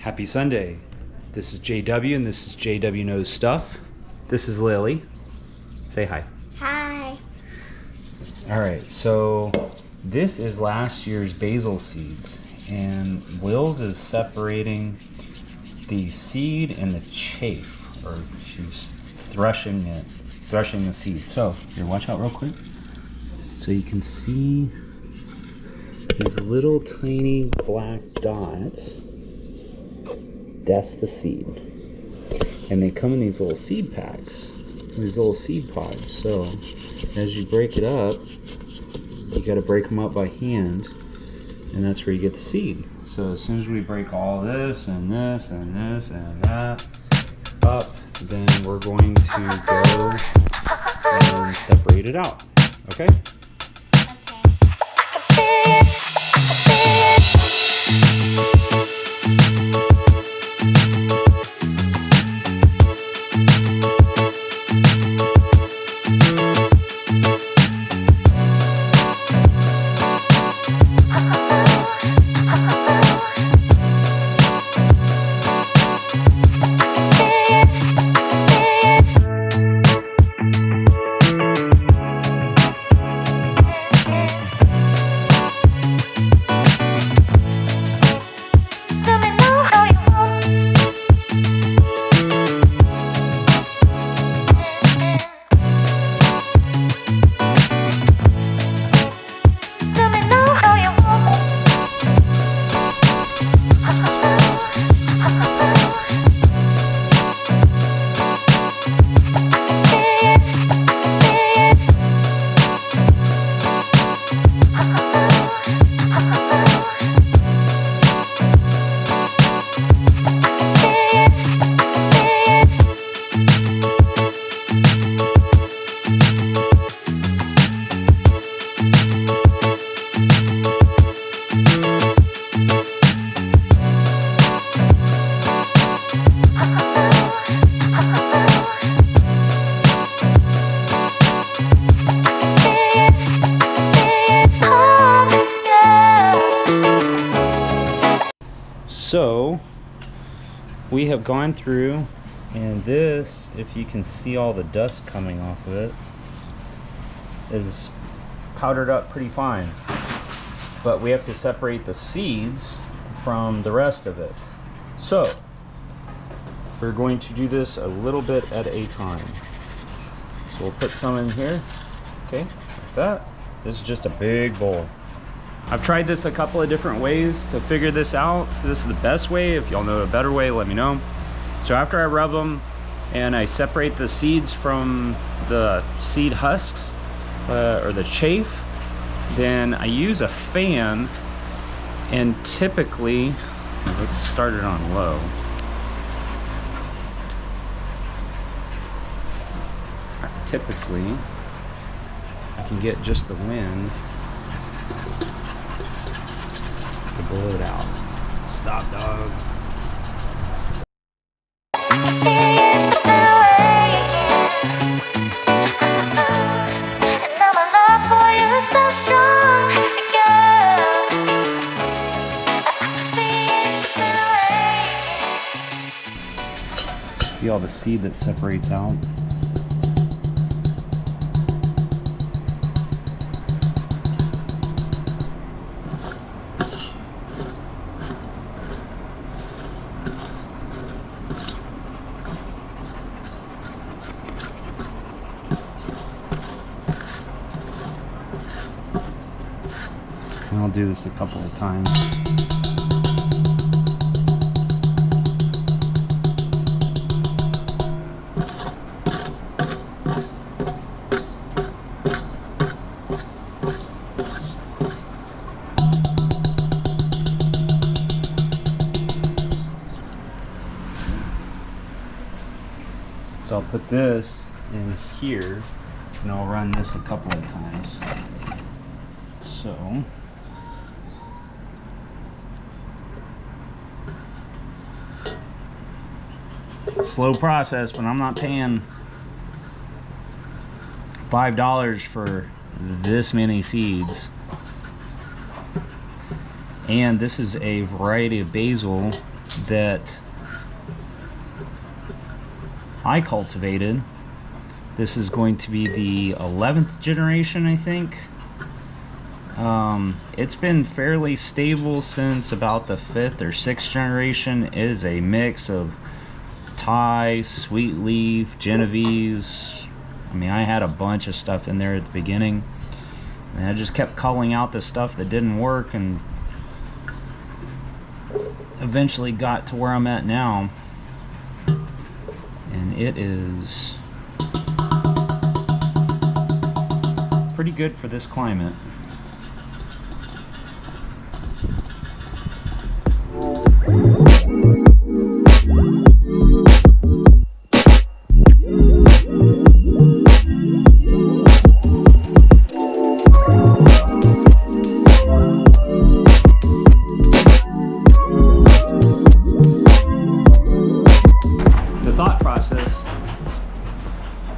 Happy Sunday. This is JW and this is JW Knows Stuff. This is Lily. Say hi. Hi. Alright, so this is last year's basil seeds, and Wills is separating the seed and the chaff, or she's threshing the seed. So, here, watch out real quick. So you can see these little tiny black dots. That's the seed. And they come in these little seed packs, these little seed pods. So as you break it up, you got to break them up by hand, and that's where you get the seed. So as soon as we break all this and this and this and that up, then we're going to go and separate it out. Okay? So we have gone through, and this, if you can see all the dust coming off of it, is powdered up pretty fine. But we have to separate the seeds from the rest of it. So we're going to do this a little bit at a time. So we'll put some in here, okay, like that. This is just a big bowl. I've tried this a couple of different ways to figure this out. So this is the best way. If y'all know a better way, let me know. So after I rub them and I separate the seeds from the seed husks or the chaff, then I use a fan, and typically, let's start it on low. Typically, I can get just the wind to blow it out. Stop, dog. See all the seed that separates out? And I'll do this a couple of times. So I'll put this in here, and I'll run this a couple of times. So slow process, but I'm not paying $5 for this many seeds. And this is a variety of basil that I cultivated. This is going to be the 11th generation, I think. It's been fairly stable since about the 5th or 6th generation. It is a mix of Thai, sweet leaf, Genovese. I mean, I had a bunch of stuff in there at the beginning, and I just kept culling out the stuff that didn't work, and eventually got to where I'm at now. And it is pretty good for this climate.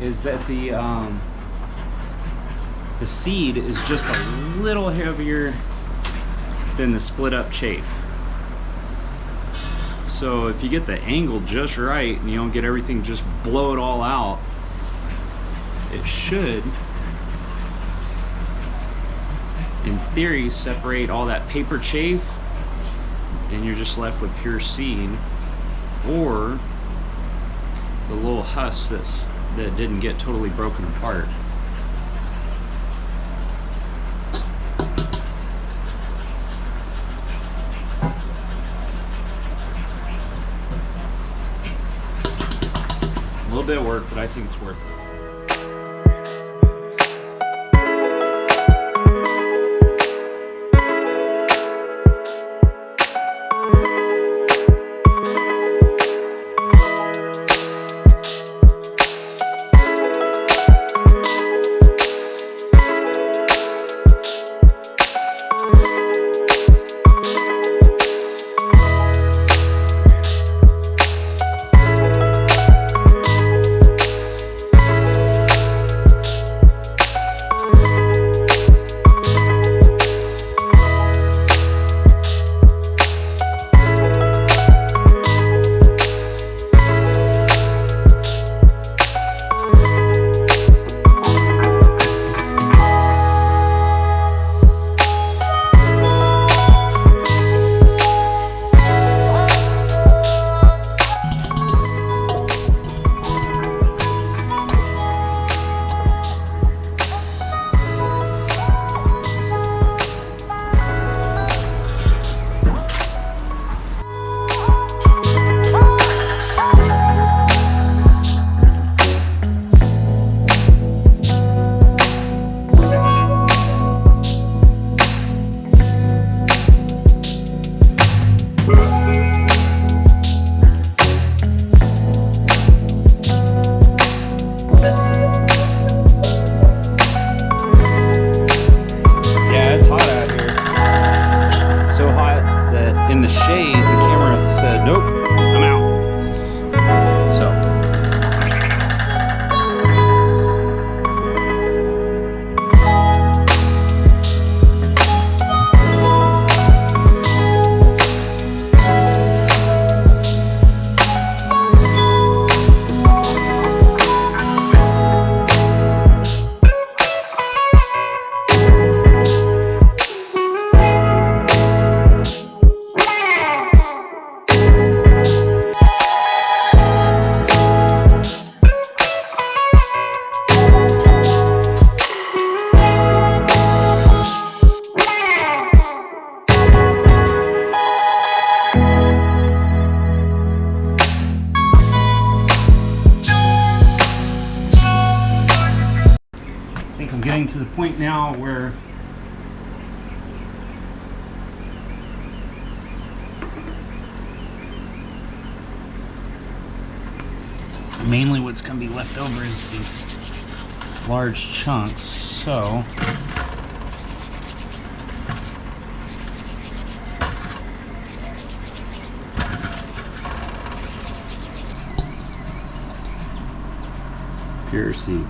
Is that the seed is just a little heavier than the split up chaff. So if you get the angle just right and you don't get everything just blow it all out, it should, in theory, separate all that paper chaff, and you're just left with pure seed, or the little husk that didn't get totally broken apart. A little bit of work, but I think it's worth it. Getting to the point now where mainly what's going to be left over is these large chunks. So pure seed.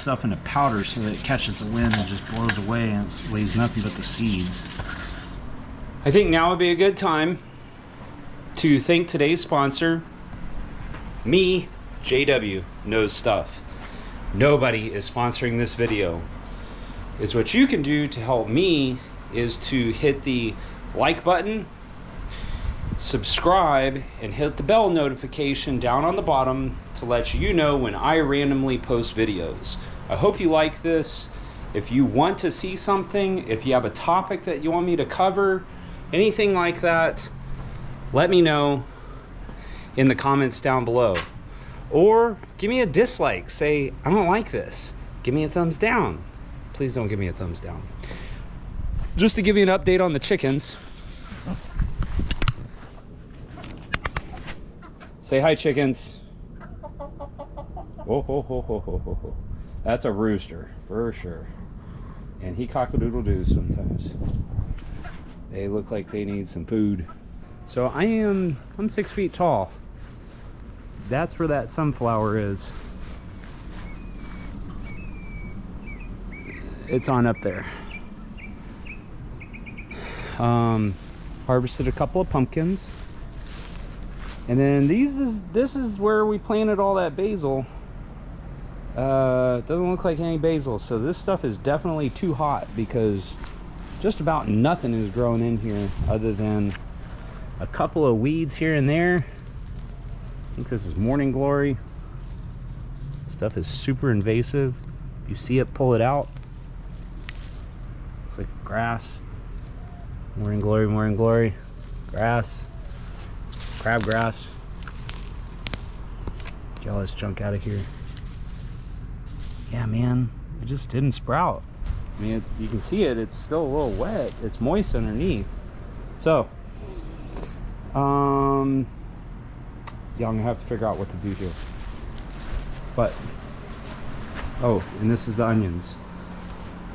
stuff into powder so that it catches the wind and just blows away and it leaves nothing but the seeds. I think now would be a good time to thank today's sponsor, me, JW Knows Stuff. Nobody is sponsoring this video. Is what you can do to help me is to hit the like button, subscribe, and hit the bell notification down on the bottom to let you know when I randomly post videos. I hope you like this. If you want to see something, if you have a topic that you want me to cover, anything like that, let me know in the comments down below. Or give me a dislike. Say, I don't like this. Give me a thumbs down. Please don't give me a thumbs down. Just to give you an update on the chickens. Say hi, chickens. Oh, ho, ho, ho, ho, ho, ho. That's a rooster, for sure. And he cock-a-doodle-doos sometimes. They look like they need some food. So I'm 6 feet tall. That's where that sunflower is. It's on up there. Harvested a couple of pumpkins. And then this is where we planted all that basil. It doesn't look like any basil, so this stuff is definitely too hot because just about nothing is growing in here other than a couple of weeds here and there. I think this is morning glory. Stuff is super invasive. You see it, pull it out. Looks like grass. Morning glory, grass. Crabgrass. Get all this junk out of here. Yeah, man, it just didn't sprout. I mean, you can see it, it's still a little wet. It's moist underneath. So, yeah, I'm gonna have to figure out what to do here. But, oh, and this is the onions.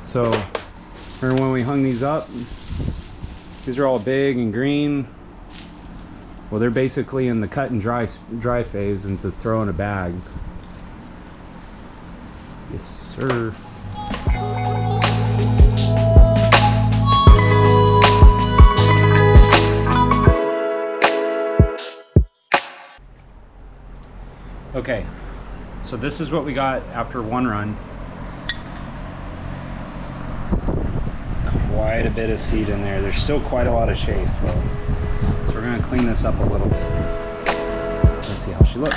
So, remember when we hung these up? These are all big and green. Well, they're basically in the cut and dry phase and to throw in a bag. Yes, sir. Okay, so this is what we got after one run. Quite a bit of seed in there. There's still quite a lot of chaff though. So we're gonna clean this up a little bit. Let's see how she looks.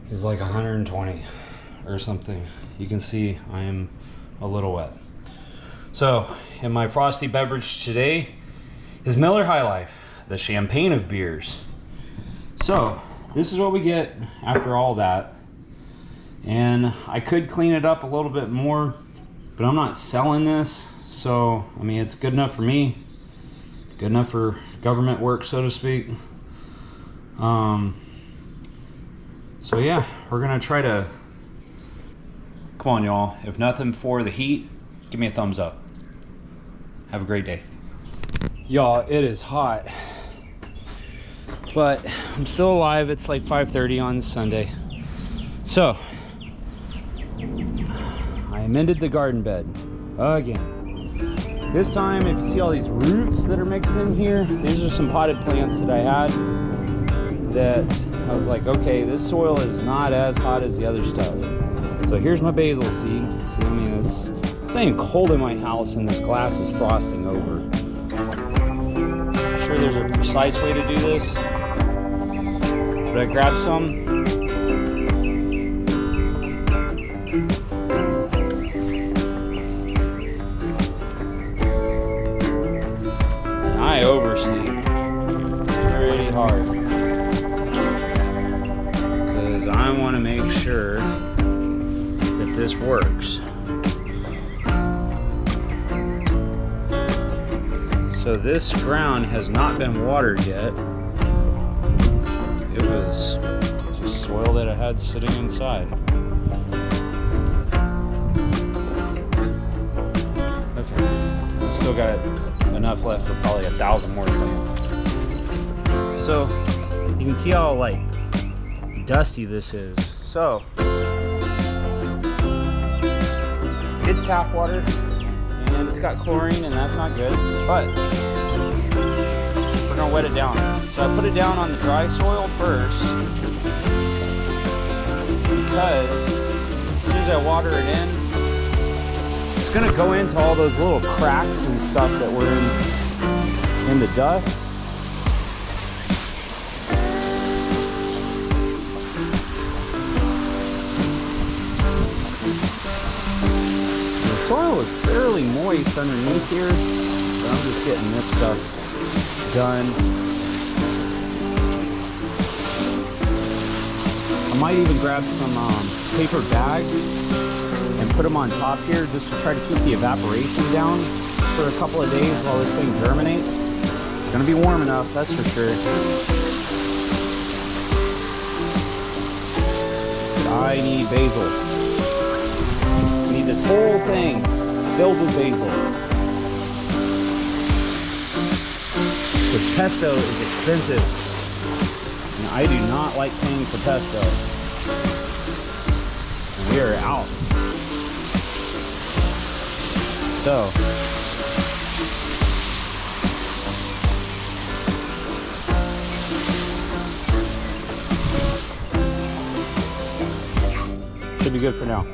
Is like 120 or something. You can see I am a little wet. So, in my frosty beverage today is Miller High Life, the champagne of beers. So, this is what we get after all that. And I could clean it up a little bit more, but I'm not selling this. So, I mean, it's good enough for me. Good enough for government work, so to speak. So yeah, we're gonna try to, come on y'all, if nothing for the heat, give me a thumbs up. Have a great day. Y'all, it is hot, but I'm still alive. It's like 5:30 on Sunday. So, I amended the garden bed again. This time, if you see all these roots that are mixed in here, these are some potted plants that I had that I was like, okay, this soil is not as hot as the other stuff. So here's my basil seed. See, I mean, it's not even cold in my house and this glass is frosting over. I'm sure there's a precise way to do this. But I grabbed some. And I overseed pretty hard. I want to make sure that this So this ground has not been watered yet. It was just soil that I had sitting inside. Okay, I still got enough left for probably 1,000 more plants. So you can see how like dusty this is. So it's tap water and it's got chlorine, and that's not good, but we're gonna wet it down. So I put it down on the dry soil first because as soon as I water it in, it's gonna go into all those little cracks and stuff that were in the dust. The soil is fairly moist underneath here, so I'm just getting this stuff done. I might even grab some paper bags and put them on top here just to try to keep the evaporation down for a couple of days while this thing germinates. It's gonna be warm enough, that's for sure. I need basil. I need this whole thing filled with basil. The pesto is expensive, and I do not like paying for pesto. And we are out. So should be good for now.